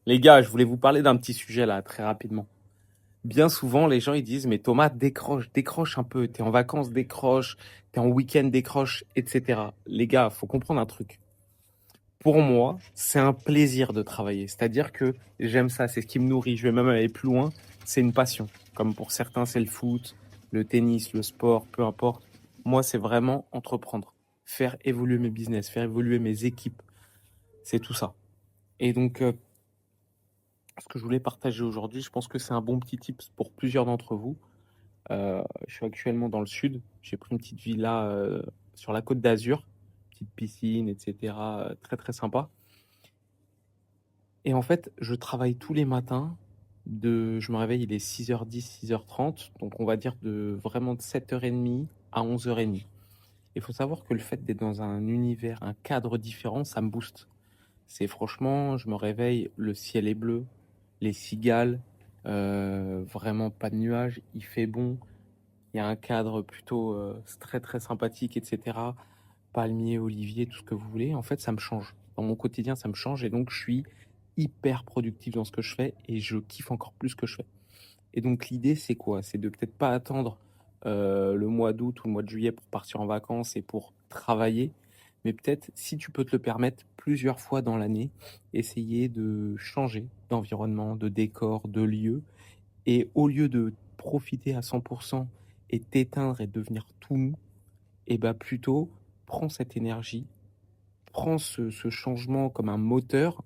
Les gars, je voulais vous parler d'un petit sujet là, très rapidement. Bien souvent, les gens ils disent, mais Thomas, décroche, décroche un peu. T'es en vacances, décroche. T'es en week-end, décroche, etc. Les gars, faut comprendre un truc. Pour moi, c'est un plaisir de travailler. C'est-à-dire que j'aime ça, c'est ce qui me nourrit. Je vais même aller plus loin. C'est une passion. Comme pour certains, c'est le foot, le tennis, le sport, peu importe. Moi, c'est vraiment entreprendre, faire évoluer mes business, faire évoluer mes équipes. C'est tout ça. Et donc, ce que je voulais partager aujourd'hui, je pense que c'est un bon petit tips pour plusieurs d'entre vous. Je suis actuellement dans le sud. J'ai pris une petite villa sur la côte d'Azur, petite piscine, etc. Très très sympa. Et en fait, je travaille tous les matins. Je me réveille, il est 6h10, 6h30. Donc on va dire vraiment de 7h30 à 11h30. Il faut savoir que le fait d'être dans un univers, un cadre différent, ça me booste. C'est franchement, je me réveille, le ciel est bleu, les cigales, vraiment pas de nuages, il fait bon, il y a un cadre plutôt très très sympathique, etc. Palmier, olivier, tout ce que vous voulez. En fait, ça me change. Dans mon quotidien, ça me change et donc je suis hyper productif dans ce que je fais et je kiffe encore plus ce que je fais. Et donc l'idée, c'est quoi? C'est de peut-être pas attendre le mois d'août ou le mois de juillet pour partir en vacances et pour travailler, mais peut-être, si tu peux te le permettre, plusieurs fois dans l'année, essayer de changer d'environnement, de décor, de lieu. Et au lieu de profiter à 100% et t'éteindre et devenir tout mou, et bah plutôt, prends cette énergie, prends ce changement comme un moteur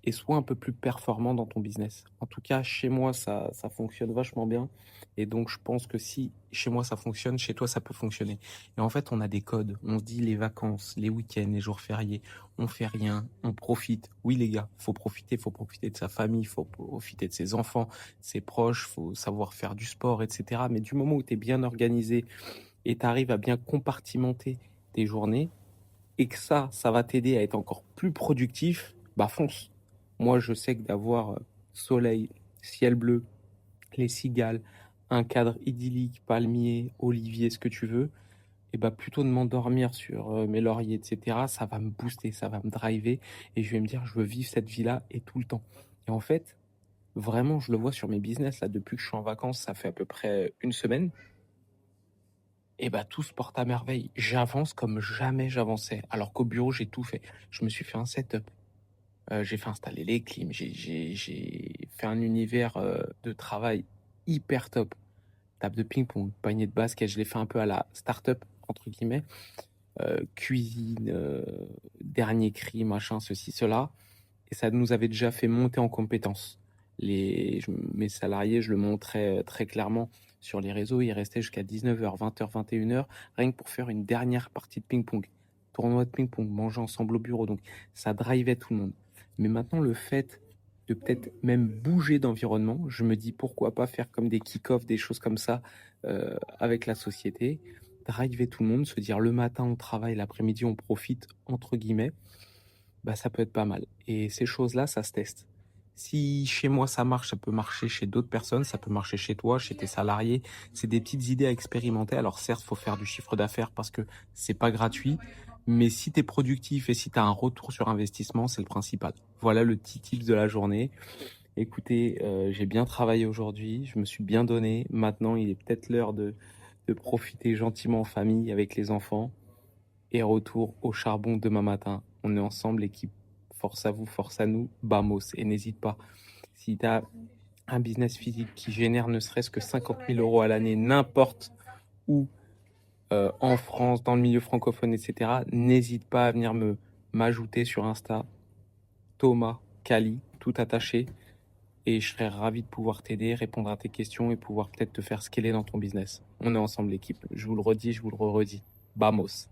et sois un peu plus performant dans ton business. En tout cas, chez moi, ça fonctionne vachement bien. Et donc, je pense que si chez moi ça fonctionne, chez toi, ça peut fonctionner. Et en fait, on a des codes. On se dit les vacances, les week-ends, les jours fériés, on fait rien, on profite. Oui, les gars, faut profiter de sa famille, faut profiter de ses enfants, de ses proches, faut savoir faire du sport, etc. Mais du moment où tu es bien organisé et tu arrives à bien compartimenter tes journées, et que ça va t'aider à être encore plus productif, bah fonce. Moi, je sais que d'avoir soleil, ciel bleu, les cigales, un cadre idyllique, palmier, olivier, ce que tu veux, et bah plutôt de m'endormir sur mes lauriers, etc., ça va me booster, ça va me driver, et je vais me dire, je veux vivre cette vie-là et tout le temps. Et en fait, vraiment, je le vois sur mes business, là, depuis que je suis en vacances, ça fait à peu près une semaine, et bah tout se porte à merveille. J'avance comme jamais j'avançais, alors qu'au bureau, j'ai tout fait. Je me suis fait un setup. J'ai fait installer les clims, j'ai fait un univers, de travail hyper top. Table de ping-pong, panier de basket, je l'ai fait un peu à la «start-up» entre guillemets, cuisine, dernier cri, machin, ceci, cela et ça nous avait déjà fait monter en compétences. Mes salariés, je le montrais, très clairement sur les réseaux, ils restaient jusqu'à 19h, 20h, 21h, rien que pour faire une dernière partie de ping-pong. Tournoi de ping-pong, manger ensemble au bureau, donc ça drivait tout le monde. Mais maintenant, le fait de peut-être même bouger d'environnement, je me dis pourquoi pas faire comme des kick-offs, des choses comme ça, avec la société, driver tout le monde, se dire le matin on travaille, l'après-midi on profite, entre guillemets, bah, ça peut être pas mal. Et ces choses-là, ça se teste. Si chez moi ça marche, ça peut marcher chez d'autres personnes, ça peut marcher chez toi, chez tes salariés. C'est des petites idées à expérimenter. Alors certes, faut faire du chiffre d'affaires parce que c'est pas gratuit, mais si tu es productif et si tu as un retour sur investissement, c'est le principal. Voilà le petit tips de la journée. Écoutez, j'ai bien travaillé aujourd'hui, je me suis bien donné. Maintenant, il est peut-être l'heure de profiter gentiment en famille avec les enfants. Et retour au charbon demain matin. On est ensemble, l'équipe. Force à vous, force à nous. Vamos. Et n'hésite pas. Si tu as un business physique qui génère ne serait-ce que 50 000 € à l'année, n'importe où, en France, dans le milieu francophone, etc., n'hésite pas à venir m'ajouter sur Insta, Thomas Kali, tout attaché. Et je serais ravi de pouvoir t'aider, répondre à tes questions et pouvoir peut-être te faire scaler dans ton business. On est ensemble, l'équipe. Je vous le redis, je vous le redis. Vamos.